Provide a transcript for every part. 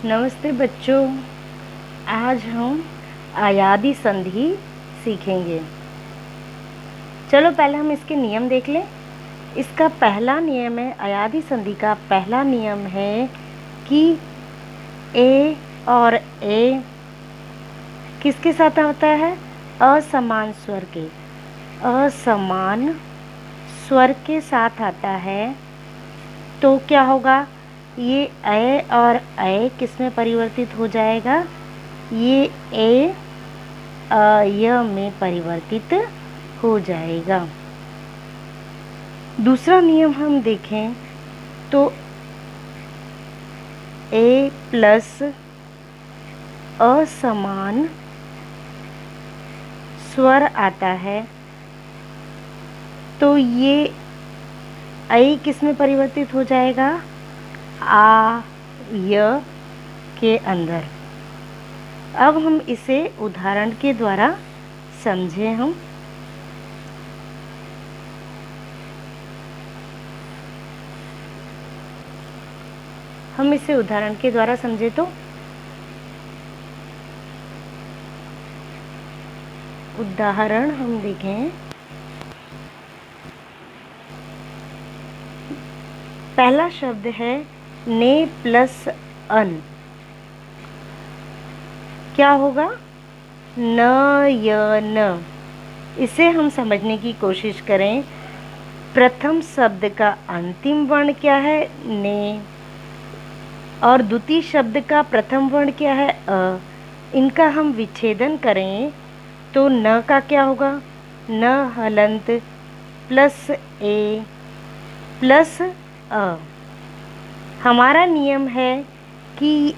नमस्ते बच्चों। आज हम अयादी संधि सीखेंगे। चलो पहले हम इसके नियम देख लें। इसका पहला नियम है, अयादी संधि का पहला नियम है कि ए और ए किसके साथ होता है? असमान स्वर के, असमान स्वर के साथ आता है। तो क्या होगा? ये ए और ए किस में परिवर्तित हो जाएगा? ये ए य में परिवर्तित हो जाएगा। दूसरा नियम हम देखें तो ए प्लस असमान स्वर आता है, तो ये ए किस में परिवर्तित हो जाएगा? आ य के अंदर। अब हम इसे उदाहरण के द्वारा समझें। हम इसे उदाहरण के द्वारा समझे तो उदाहरण हम देखें। पहला शब्द है ने प्लस अन। क्या होगा? न य न। इसे हम समझने की कोशिश करें। प्रथम शब्द का अंतिम वर्ण क्या है? ने। और द्वितीय शब्द का प्रथम वर्ण क्या है? अ। इनका हम विच्छेदन करें तो न का क्या होगा? न हलंत प्लस ए प्लस अ। हमारा नियम है कि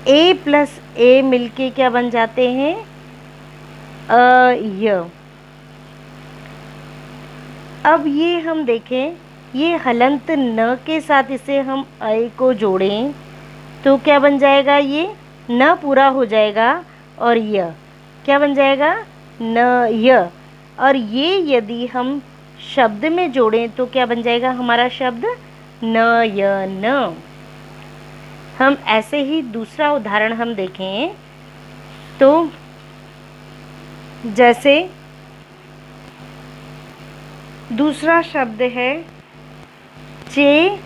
ए प्लस ए मिलके क्या बन जाते हैं? अ य। अब ये हम देखें, ये हलंत न के साथ इसे हम ए को जोड़ें तो क्या बन जाएगा? ये न पूरा हो जाएगा और य क्या बन जाएगा? न य। और ये यदि हम शब्द में जोड़ें तो क्या बन जाएगा हमारा शब्द? न य न। हम ऐसे ही दूसरा उदाहरण हम देखें तो जैसे दूसरा शब्द है चे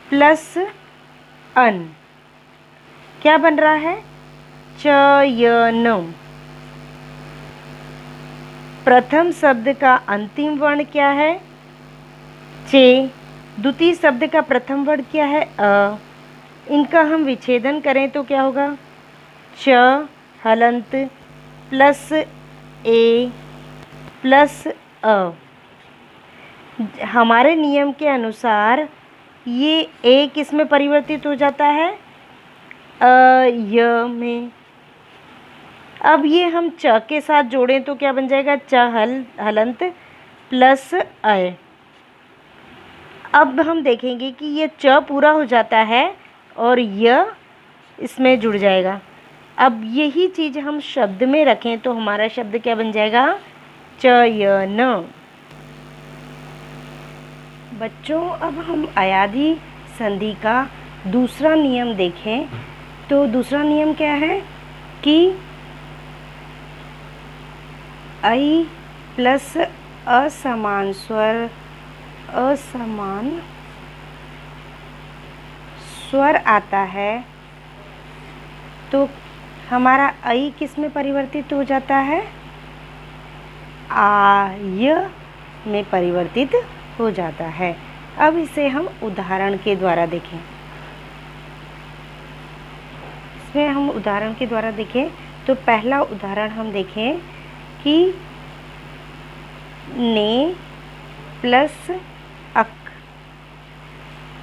प्लस अन। क्या बन रहा है? च य न। प्रथम शब्द का अंतिम वर्ण क्या है? चे। द्वितीय शब्द का प्रथम वर्ण क्या है? अ। इनका हम विच्छेदन करें तो क्या होगा? च हलंत प्लस ए प्लस अ। हमारे नियम के अनुसार ये ए किस में परिवर्तित हो जाता है? अ य में। अब ये हम च के साथ जोड़ें तो क्या बन जाएगा? च हलंत प्लस अय। अब हम देखेंगे कि ये च पूरा हो जाता है और य इसमें जुड़ जाएगा। अब यही चीज़ हम शब्द में रखें तो हमारा शब्द क्या बन जाएगा? च य न। बच्चों, अब हम अयादी संधि का दूसरा नियम देखें तो दूसरा नियम क्या है कि आई प्लस असमान स्वर आता है तो हमारा आई किस में परिवर्तित हो जाता है? आय में परिवर्तित हो जाता है। अब इसे हम उदाहरण के द्वारा देखें। इसमें हम उदाहरण के द्वारा देखें तो पहला उदाहरण हम देखें कि ने प्लस अक।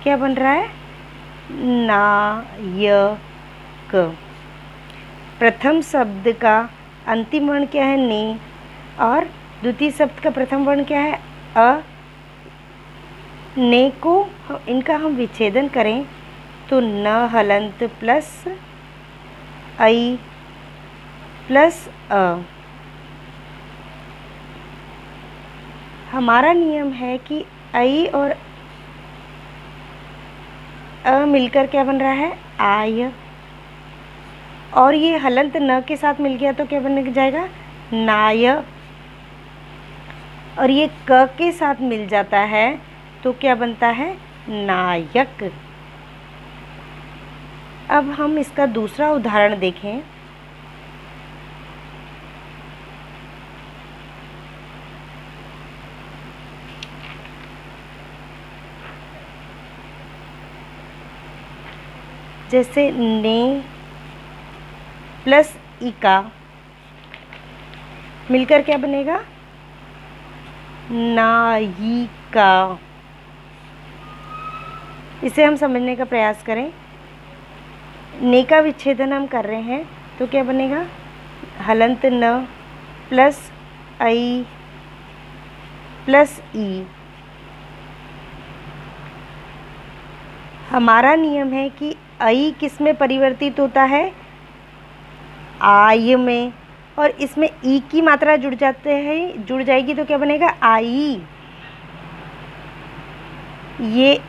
क्या बन रहा है? नायक। प्रथम शब्द का अंतिम वर्ण क्या है? ने। और द्वितीय शब्द का प्रथम वर्ण क्या है? अ। ने को इनका हम विच्छेदन करें तो न हलंत प्लस आई प्लस अ। हमारा नियम है कि आई और अ मिलकर क्या बन रहा है? आय। और ये हलंत न के साथ मिल गया तो क्या बन जाएगा? नाय। और ये क के साथ मिल जाता है तो क्या बनता है? नायक। अब हम इसका दूसरा उदाहरण देखें। जैसे ने प्लस इका मिलकर क्या बनेगा? नायिका। इसे हम समझने का प्रयास करें। ने का विच्छेदन हम कर रहे हैं तो क्या बनेगा? हलंत न प्लस आई प्लस ई। हमारा नियम है कि आई किस में परिवर्तित होता है? आय में। और इसमें ई की मात्रा जुड़ जाएगी तो क्या बनेगा? आई। ये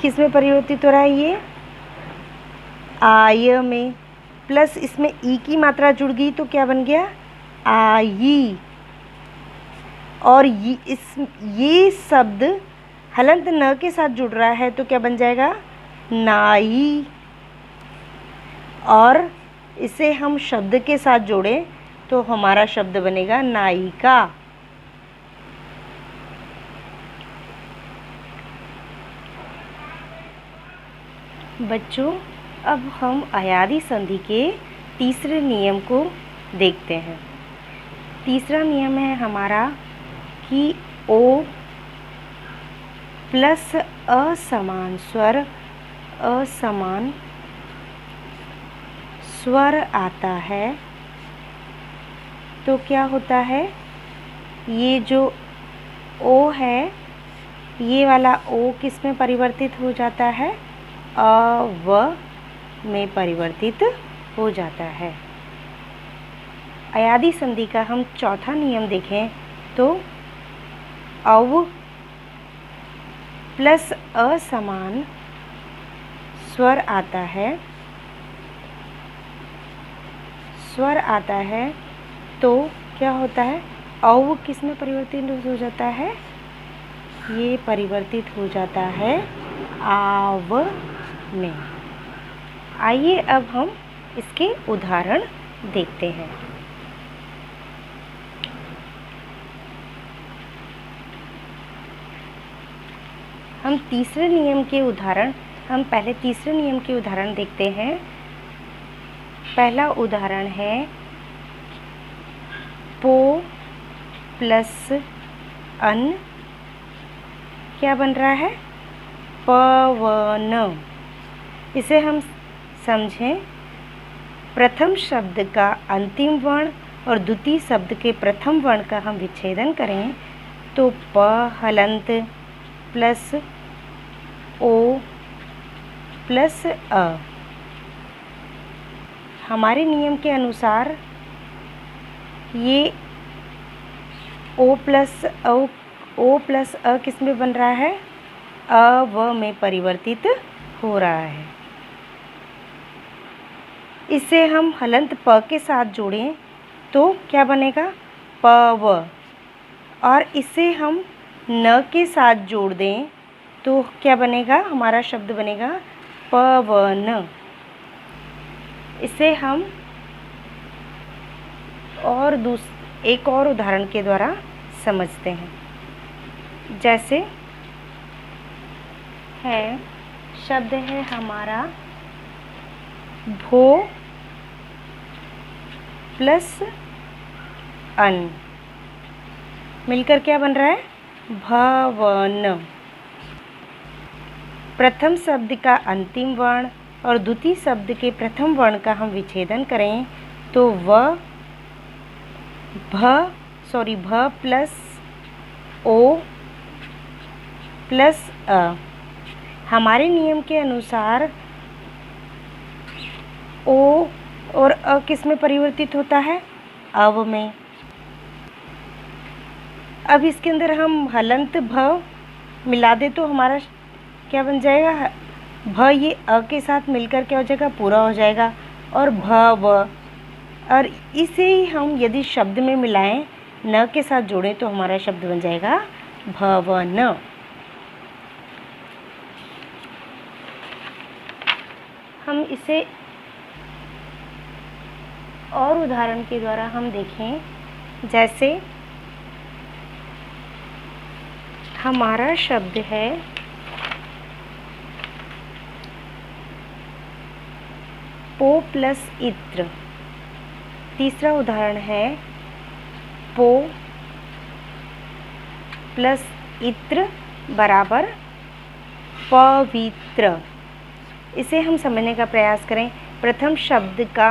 किस में परिवर्तित हो रहा है? ये आय में। प्लस इसमें ई की मात्रा जुड़ गई तो क्या बन गया? आई। और ये शब्द हलंत न के साथ जुड़ रहा है तो क्या बन जाएगा? नाई। और इसे हम शब्द के साथ जोड़ें तो हमारा शब्द बनेगा नायिका। बच्चों, अब हम अयादी संधि के तीसरे नियम को देखते हैं। तीसरा नियम है हमारा कि ओ प्लस असमान स्वर आता है तो क्या होता है? ये जो ओ है, ये वाला ओ किस में परिवर्तित हो जाता है? व में परिवर्तित हो जाता है। अयादी संधि का हम चौथा नियम देखें तो अव प्लस असमान स्वर आता है तो क्या होता है? अव किस में परिवर्तित हो जाता है? ये परिवर्तित हो जाता है आव में। आइए अब हम इसके उदाहरण देखते हैं। हम पहले तीसरे नियम के उदाहरण देखते हैं। पहला उदाहरण है पो प्लस अन क्या बन रहा है? पवन। इसे हम समझें। प्रथम शब्द का अंतिम वर्ण और द्वितीय शब्द के प्रथम वर्ण का हम विच्छेदन करें तो प हलंत प्लस ओ प्लस अ। हमारे नियम के अनुसार ये ओ प्लस अ किस में बन रहा है? अ व में परिवर्तित हो रहा है। इसे हम हलंत प के साथ जोड़ें तो क्या बनेगा? प व। और इसे हम न के साथ जोड़ दें तो क्या बनेगा? हमारा शब्द बनेगा पवन। इसे हम एक और उदाहरण के द्वारा समझते हैं। जैसे शब्द है हमारा भो प्लस अन मिलकर क्या बन रहा है? भवन। प्रथम शब्द का अंतिम वर्ण और द्वितीय शब्द के प्रथम वर्ण का हम विच्छेदन करें तो भ प्लस ओ प्लस अ। हमारे नियम के अनुसार ओ और अ किस में परिवर्तित होता है? अव में। अब इसके अंदर हम हलंत भ मिला दे तो हमारा क्या बन जाएगा? भ ये अ के साथ मिलकर क्या हो जाएगा, पूरा हो जाएगा, और भ व, और इसे ही हम यदि शब्द में मिलाएं, न के साथ जोड़ें, तो हमारा शब्द बन जाएगा भवन। हम इसे और उदाहरण के द्वारा हम देखें, जैसे हमारा शब्द है पो प्लस इत्र। तीसरा उदाहरण है पो प्लस इत्र बराबर पवित्र। इसे हम समझने का प्रयास करें। प्रथम शब्द का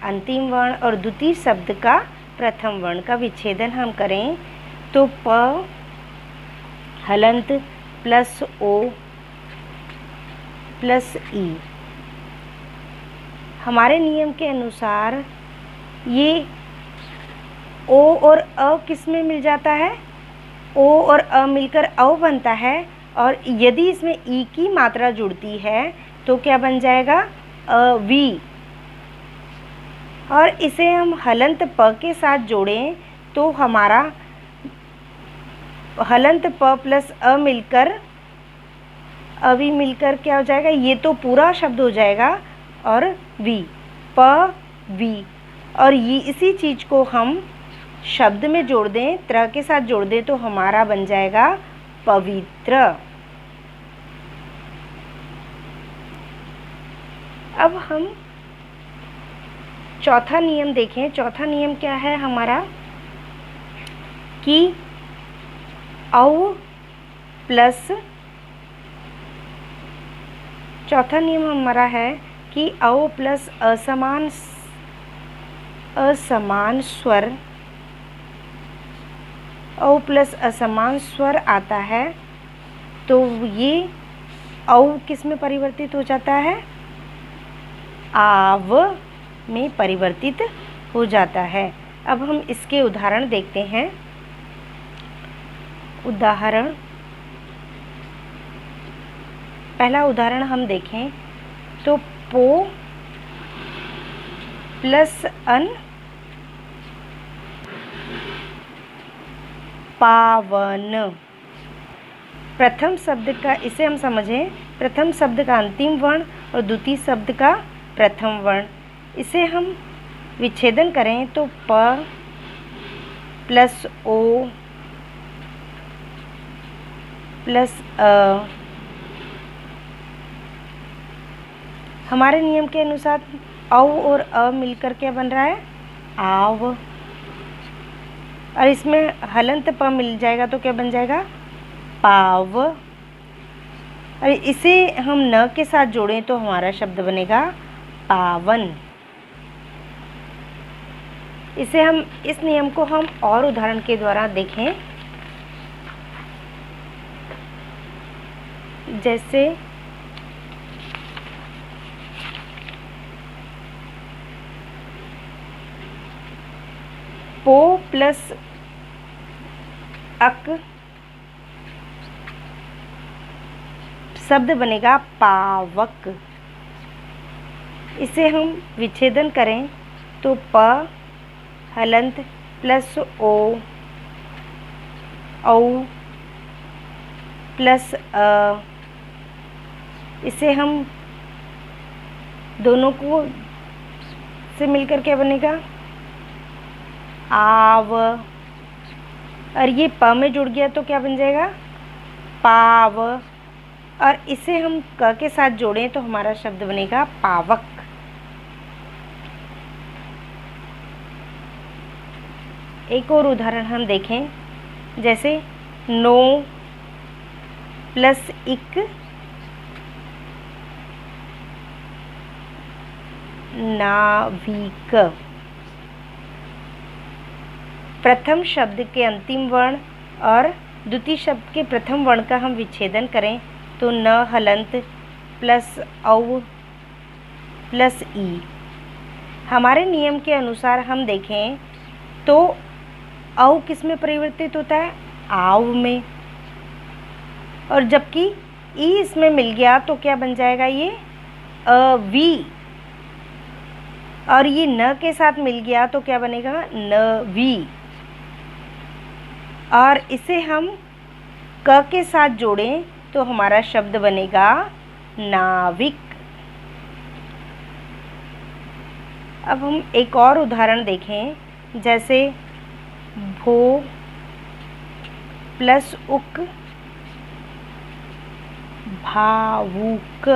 अंतिम वर्ण और द्वितीय शब्द का प्रथम वर्ण का विच्छेदन हम करें तो प हलंत प्लस ओ प्लस ई। हमारे नियम के अनुसार ये ओ और अ किस में मिल जाता है, ओ और अ मिलकर औ बनता है, और यदि इसमें ई की मात्रा जुड़ती है तो क्या बन जाएगा, अवी। और इसे हम हलंत प के साथ जोड़ें तो हमारा हलंत प प्लस अ मिलकर अवी मिलकर क्या हो जाएगा, ये तो पूरा शब्द हो जाएगा, और वी, प वी। और ये इसी चीज़ को हम शब्द में जोड़ दें, त्र के साथ जोड़ दें, तो हमारा बन जाएगा पवित्र। अब हम चौथा नियम देखें। चौथा नियम क्या है हमारा, कि औ प्लस, चौथा नियम हमारा है कि औ प्लस असमान स्वर, औ प्लस असमान स्वर आता है तो ये औ किस में परिवर्तित हो जाता है, आव में परिवर्तित हो जाता है। अब हम इसके उदाहरण देखते हैं। उदाहरण, पहला उदाहरण हम देखें तो पो प्लस अन पावन। प्रथम शब्द का, इसे हम समझें, प्रथम शब्द का अंतिम वर्ण और द्वितीय शब्द का प्रथम वर्ण, इसे हम विच्छेदन करें तो प प्लस ओ प्लस अ। हमारे नियम के अनुसार औ और अ मिलकर क्या बन रहा है, आव, और इसमें हलंत प मिल जाएगा तो क्या बन जाएगा, पाव। और इसे हम न के साथ जोड़ें तो हमारा शब्द बनेगा पावन। इसे हम, इस नियम को हम और उदाहरण के द्वारा देखें, जैसे पो प्लस अक शब्द बनेगा पावक। इसे हम विच्छेदन करें तो प हलंत प्लस ओ औ प्लस अ। इसे हम दोनों को से मिलकर क्या बनेगा, आव, और ये प में जुड़ गया तो क्या बन जाएगा, पाव। और इसे हम क के साथ जोड़ें तो हमारा शब्द बनेगा पावक। एक और उदाहरण हम देखें, जैसे नो प्लस इक नाविक। प्रथम शब्द के अंतिम वर्ण और द्वितीय शब्द के प्रथम वर्ण का हम विच्छेदन करें तो न हलंत प्लस औ प्लस ई। हमारे नियम के अनुसार हम देखें तो औ किस में परिवर्तित होता है, आव में, और जबकि ई इसमें मिल गया तो क्या बन जाएगा ये वी, और ये न के साथ मिल गया तो क्या बनेगा न वी, और इसे हम क के साथ जोड़ें तो हमारा शब्द बनेगा नाविक। अब हम एक और उदाहरण देखें, जैसे भो प्लस उक भावुक।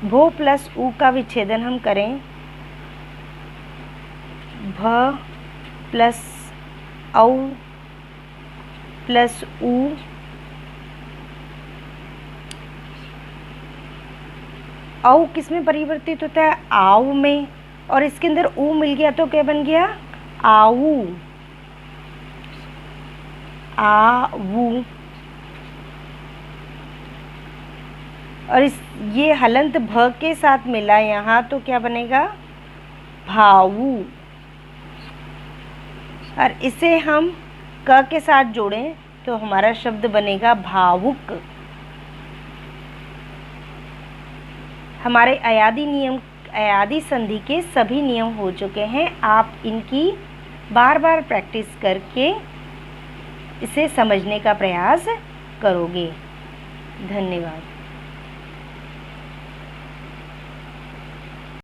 भो प्लस उ का विच्छेदन हम करें, भ प्लस औ प्लस उ, औ किस में परिवर्तित होता है आव में, और इसके अंदर उ मिल गया तो क्या बन गया आऊ, आऊ। और ये हलंत भ के साथ मिला यहाँ तो क्या बनेगा भावु, और इसे हम क के साथ जोड़ें तो हमारा शब्द बनेगा भावुक। हमारे अयादी संधि के सभी नियम हो चुके हैं। आप इनकी बार बार प्रैक्टिस करके इसे समझने का प्रयास करोगे। धन्यवाद।